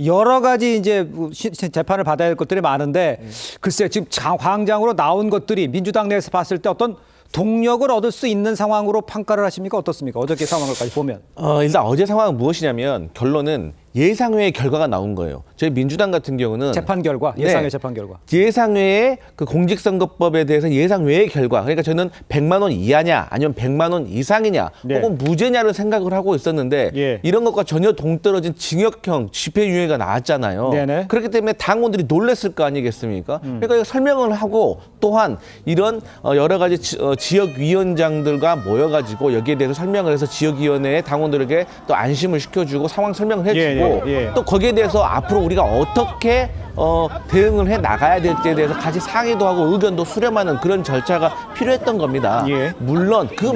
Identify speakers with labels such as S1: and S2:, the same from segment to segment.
S1: 여러 가지 이제 재판을 받아야 할 것들이 많은데 글쎄요, 지금 광장으로 나온 것들이 민주당 내에서 봤을 때 어떤 동력을 얻을 수 있는 상황으로 평가를 하십니까? 어떻습니까? 어저께 상황을까지 보면.
S2: 일단 어제 상황은 무엇이냐면 결론은 예상외의 결과가 나온 거예요. 저희 민주당 같은 경우는
S1: 재판 결과, 예상의 재판 결과.
S2: 예상외의 그 공직선거법에 대해서 예상외의 결과. 그러니까 저는 100만 원 이하냐 아니면 100만 원 이상이냐 혹은 무죄냐를 생각을 하고 있었는데 이런 것과 전혀 동떨어진 징역형 집행유예가 나왔잖아요.
S1: 네네.
S2: 그렇기 때문에 당원들이 놀랐을 거 아니겠습니까? 그러니까 설명을 하고 또한 이런 여러 가지 지역위원장들과 모여가지고 여기에 대해서 설명을 해서 지역위원회의 당원들에게 또 안심을 시켜주고 상황 설명을 해주고 또 거기에 대해서 앞으로 우리가 어떻게 대응을 해 나가야 될지에 대해서 같이 상의도 하고 의견도 수렴하는 그런 절차가 필요했던 겁니다. 물론 그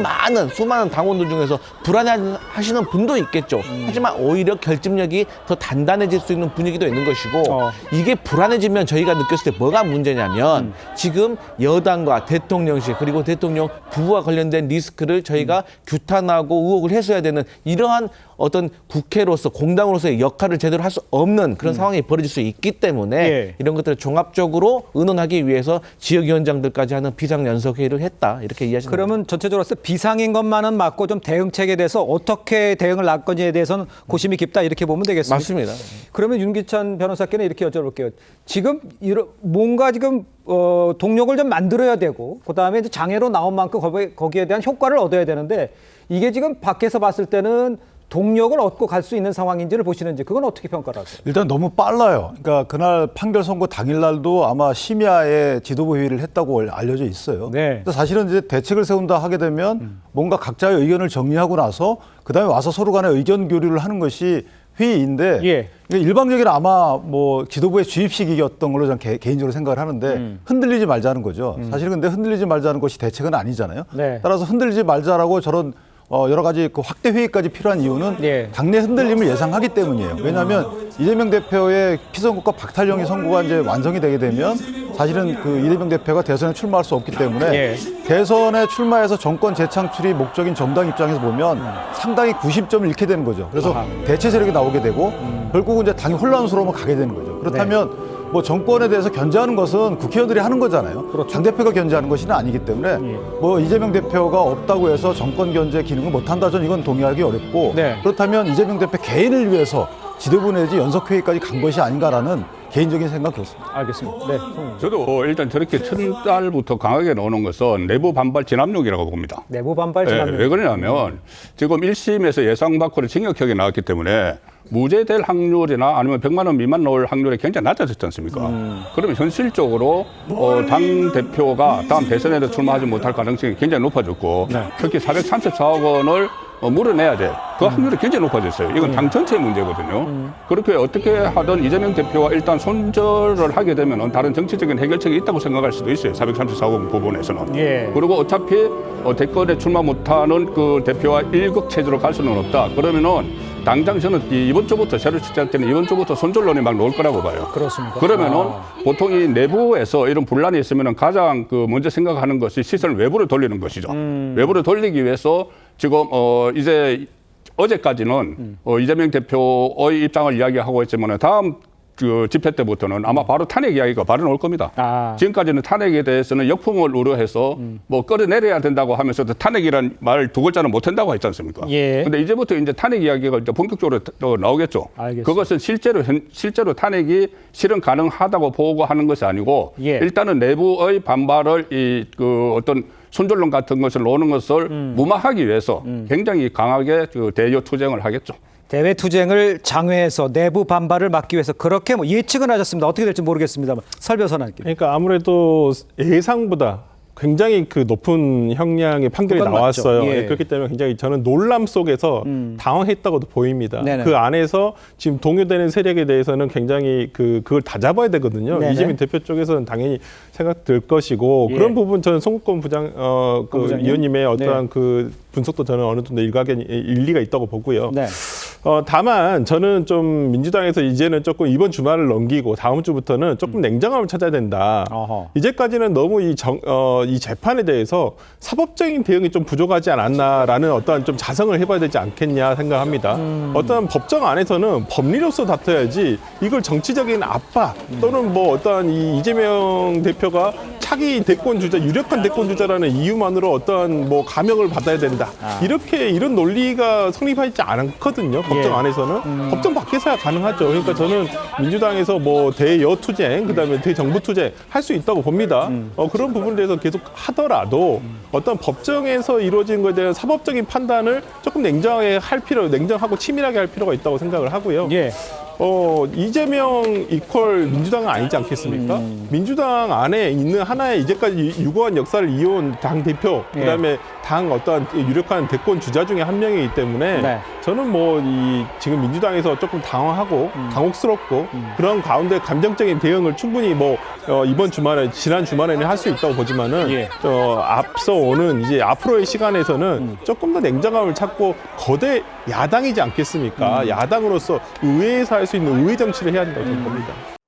S2: 수많은 당원들 중에서 불안해하시는 분도 있겠죠. 하지만 오히려 결집력이 더 단단해질 수 있는 분위기도 있는 것이고 이게 불안해지면 저희가 느꼈을 때 뭐가 문제냐면 지금 여당과 대통령실 그리고 대통령 부부와 관련된 리스크를 저희가 규탄하고 의혹을 해소해야 되는 이러한 어떤 국회로서 공당으로서의 역할을 제대로 할 수 없는 그런 상황이 벌어질 수 있기 때문에 이런 것들을 종합적으로 의논하기 위해서 지역위원장들까지 하는 비상연석회의를 했다. 이렇게 이해하시면
S1: 그러면 전체적으로 비상인 것만은 맞고 좀 대응책에 대해서 어떻게 대응을 할 건지에 대해서는 고심이 깊다 이렇게 보면 되겠습니다.
S2: 맞습니다.
S1: 그러면 윤기찬 변호사께는 이렇게 여쭤볼게요. 지금 뭔가 지금 동력을 좀 만들어야 되고 그다음에 이제 장애로 나온 만큼 거기에 대한 효과를 얻어야 되는데 이게 지금 밖에서 봤을 때는 동력을 얻고 갈 수 있는 상황인지를 보시는지 그건 어떻게 평가를 하세요?
S3: 일단 너무 빨라요. 그러니까 그날 판결 선고 당일날도 아마 심야에 지도부 회의를 했다고 알려져 있어요. 그래서 사실은 이제 대책을 세운다 하게 되면 뭔가 각자의 의견을 정리하고 나서 그다음에 와서 서로 간에 의견 교류를 하는 것이 회의인데 그러니까 일방적으로 아마 뭐 지도부의 주입식이었던 걸로 저는 개인적으로 생각을 하는데 흔들리지 말자는 거죠. 사실 근데 흔들리지 말자는 것이 대책은 아니잖아요. 따라서 흔들리지 말자라고 저런 여러 가지 그 확대 회의까지 필요한 이유는 당내 흔들림을 예상하기 때문이에요. 왜냐하면 이재명 대표의 피선거과 박탈령이 선고가 이제 완성이 되게 되면 사실은 그 이재명 대표가 대선에 출마할 수 없기 때문에 대선에 출마해서 정권 재창출이 목적인 정당 입장에서 보면 상당히 구심점을 잃게 되는 거죠. 그래서 대체 세력이 나오게 되고 결국은 이제 당이 혼란스러움을 가게 되는 거죠. 그렇다면 뭐 정권에 대해서 견제하는 것은 국회의원들이 하는 거잖아요. 당대표가 견제하는 것이 아니기 때문에 뭐 이재명 대표가 없다고 해서 정권 견제 기능을 못한다. 저는 이건 동의하기 어렵고 그렇다면 이재명 대표 개인을 위해서 지도부 내지 연석회의까지 간 것이 아닌가라는 개인적인 생각 그렇습니다.
S1: 알겠습니다.
S4: 저도 일단 저렇게 첫달부터 강하게 나오는 것은 내부 반발 진압용이라고 봅니다.
S1: 내부 반발 진압용.
S4: 왜 그러냐면 지금 1심에서 예상 밖으로 징역형이 나왔기 때문에 무죄될 확률이나 아니면 100만 원 미만 나올 확률이 굉장히 낮아졌지 않습니까? 그러면 현실적으로 당 대표가 다음 대선에도 출마하지 못할 가능성이 굉장히 높아졌고 특히 434억 원을 물어내야 돼. 그 확률이 굉장히 높아졌어요. 이건 당 전체의 문제거든요. 그렇게 어떻게 하든 이재명 대표가 일단 손절을 하게 되면 다른 정치적인 해결책이 있다고 생각할 수도 있어요. 434억 원 부분에서는. 그리고 어차피 대권에 출마 못하는 그 대표와 일극 체제로 갈 수는 없다. 그러면은 당장 저는 이번 주부터 새로 시작되는 이번 주부터 손절론이 막 나올 거라고 봐요.
S1: 그렇습니까?
S4: 그러면은 보통 이 내부에서 이런 분란이 있으면은 가장 그 먼저 생각하는 것이 시선을 외부로 돌리는 것이죠. 외부로 돌리기 위해서 지금 이제 어제까지는 이재명 대표의 입장을 이야기하고 있지만은 다음 그 집회 때부터는 아마 바로 탄핵 이야기가 바로 나올 겁니다. 지금까지는 탄핵에 대해서는 역풍을 우려해서 뭐 끌어내려야 된다고 하면서도 탄핵이란 말 두 글자는 못 한다고 했지 않습니까? 근데 이제부터 이제 탄핵 이야기가 이제 본격적으로 또 나오겠죠. 그것은 실제로 탄핵이 실현 가능하다고 보고하는 것이 아니고 일단은 내부의 반발을 그 어떤 손절론 같은 것을 놓는 것을 무마하기 위해서 굉장히 강하게 그 대여 투쟁을 하겠죠.
S1: 대외 투쟁을 장외해서 내부 반발을 막기 위해서 그렇게 뭐 예측은 하셨습니다. 어떻게 될지 모르겠습니다만 설 변호사님.
S5: 그러니까 아무래도 예상보다 굉장히 그 높은 형량의 판결이 나왔어요. 그렇기 때문에 굉장히 저는 놀람 속에서 당황했다고도 보입니다. 그 안에서 지금 동요되는 세력에 대해서는 굉장히 그걸 다 잡아야 되거든요. 이재명 대표 쪽에서는 당연히 생각될 것이고 그런 부분 저는 송국권 그 위원님의 어떠한 그 분석도 저는 어느 정도 일리가 있다고 보고요. 다만 저는 좀 민주당에서 이제는 조금 이번 주말을 넘기고 다음 주부터는 조금 냉정함을 찾아야 된다.
S1: 어허.
S5: 이제까지는 너무 이 재판에 대해서 사법적인 대응이 좀 부족하지 않았나라는 어떠한 좀 자성을 해봐야 되지 않겠냐 생각합니다. 어떤 법정 안에서는 법리로서 다퉈야지 이걸 정치적인 압박 또는 뭐 어떠한 이 이재명 대표가 차기 대권 주자, 유력한 대권 주자라는 이유만으로 어떠한 뭐 감형을 받아야 된다. 이런 논리가 성립하지 않거든요. 법정 안에서는. 법정 밖에서야 가능하죠. 그러니까 저는 민주당에서 뭐 대여투쟁, 그다음에 대정부투쟁 할 수 있다고 봅니다. 그런 부분에 대해서 계속 하더라도 어떤 법정에서 이루어진 것에 대한 사법적인 판단을 조금 냉정하고 치밀하게 할 필요가 있다고 생각을 하고요.
S1: 예.
S5: 이재명 이퀄 민주당은 아니지 않겠습니까? 민주당 안에 있는 하나의 이제까지 유구한 역사를 이어온 당 대표, 그다음에 당 어떠한 유력한 대권 주자 중에 한 명이기 때문에
S1: 네.
S5: 저는 뭐 지금 민주당에서 조금 당황하고 당혹스럽고 그런 가운데 감정적인 대응을 충분히 지난 주말에는 할 수 있다고 보지만은 앞서 오는 이제 앞으로의 시간에서는 조금 더 냉정함을 찾고 거대 야당이지 않겠습니까? 야당으로서 의회에서 할 수 있는 의회 정치를 해야 한다고 저는 봅니다.